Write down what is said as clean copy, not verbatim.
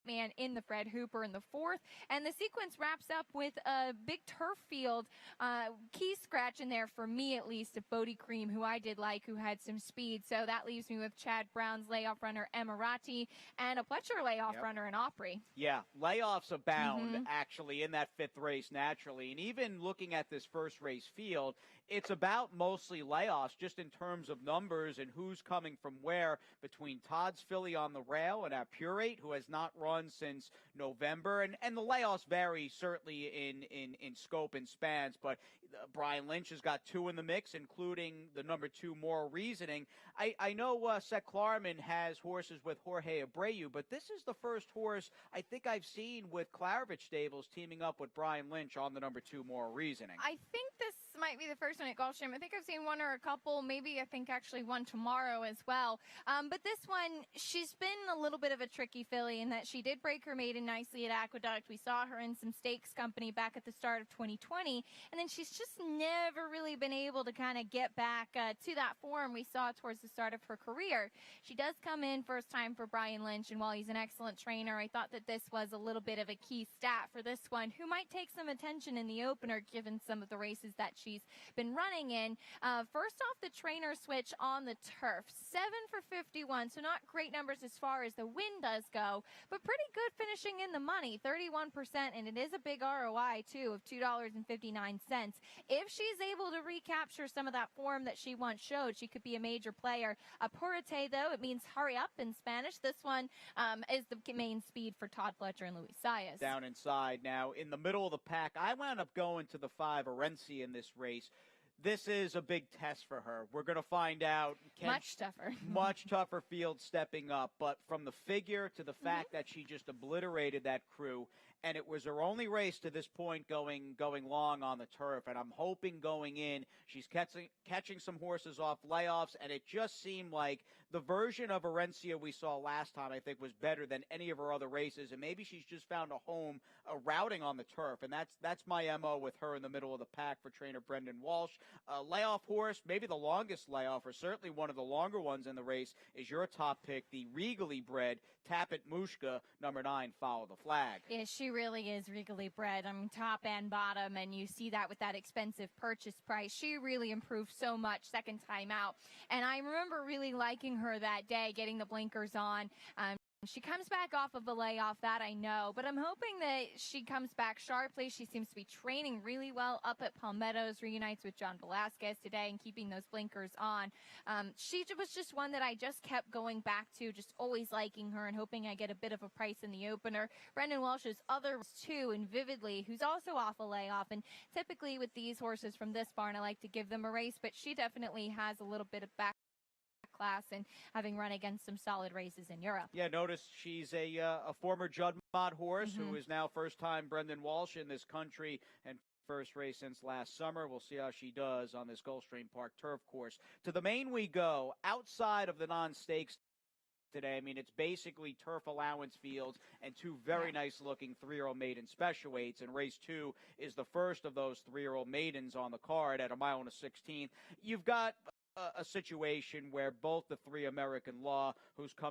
Man in the Fred Hooper in the fourth. And the sequence wraps up with a big turf field key scratch in there, for me at least, of Bodie Cream, who I did like, who had some speed. So that leaves me with Chad Brown's layoff runner Emirati and a Pletcher layoff runner in Opry. Yeah, layoffs abound actually in that fifth race naturally. And even looking at this first race field, it's about mostly layoffs just in terms of numbers and who's coming from where, between Todd's filly on the rail and Apurate, who has not run since November. And the layoffs vary certainly in scope and spans, but Brian Lynch has got two in the mix, including the number 2 Moral Reasoning. I know Seth Klarman has horses with Jorge Abreu, but this is the first horse I think I've seen with Klarovich Stables teaming up with Brian Lynch on the number 2 Moral Reasoning. I think this might be the first one at Gulfstream. I think I've seen one or a couple, maybe I think actually one tomorrow as well. But this one, she's been a little bit of a tricky filly in that she did break her maiden nicely at Aqueduct. We saw her in some stakes company back at the start of 2020, and then she's just never really been able to kind of get back to that form we saw towards the start of her career. She does come in first time for Brian Lynch, and while he's an excellent trainer, I thought that this was a little bit of a key stat for this one, who might take some attention in the opener given some of the races that she's been running in. First off, the trainer switch on the turf, 7 for 51, so not great numbers as far as the win does go, but pretty good finishing in the money, 31%, and it is a big ROI too of $2.59. If she's able to recapture some of that form that she once showed, she could be a major player. Apurate, though, it means hurry up in Spanish. This one is the main speed for Todd Pletcher and Luis Saez. Down inside. Now, in the middle of the pack, I wound up going to the 5 Orencia in this race. This is a big test for her. We're going to find out. Much tougher. Much tougher field stepping up. But from the figure to the fact that she just obliterated that crew, and it was her only race to this point going long on the turf. And I'm hoping going in, she's catching some horses off layoffs, and it just seemed like the version of Orencia we saw last time, I think, was better than any of her other races. And maybe she's just found a home routing on the turf. And that's my MO with her in the middle of the pack for trainer Brendan Walsh. Layoff horse, maybe the longest layoff, or certainly one of the longer ones in the race, is your top pick, the regally bred Tapit Mushka, number 9, Follow the Flag. Yeah, she really is regally bred. I mean, top and bottom, and you see that with that expensive purchase price. She really improved so much second time out, and I remember really liking her that day, getting the blinkers on. She comes back off of a layoff, that I know, but I'm hoping that she comes back sharply. She seems to be training really well up at Palmettos, reunites with John Velasquez today and keeping those blinkers on. She was just one that I just kept going back to, just always liking her and hoping I get a bit of a price in the opener. Brendan Walsh's other two, and Vividly, who's also off a layoff, and typically with these horses from this barn, I like to give them a race, but she definitely has a little bit of back class and having run against some solid races in Europe. Yeah, notice she's a former Judd Mott horse who is now first-time Brendan Walsh in this country and first race since last summer. We'll see how she does on this Gulfstream Park turf course. To the main we go, outside of the non-stakes today. I mean, it's basically turf allowance fields and two very nice-looking 3-year-old maiden special weights, and race 2 is the first of those 3-year-old maidens on the card at 1 mile and a 16th. You've got a situation where both the 3 American Law, who's come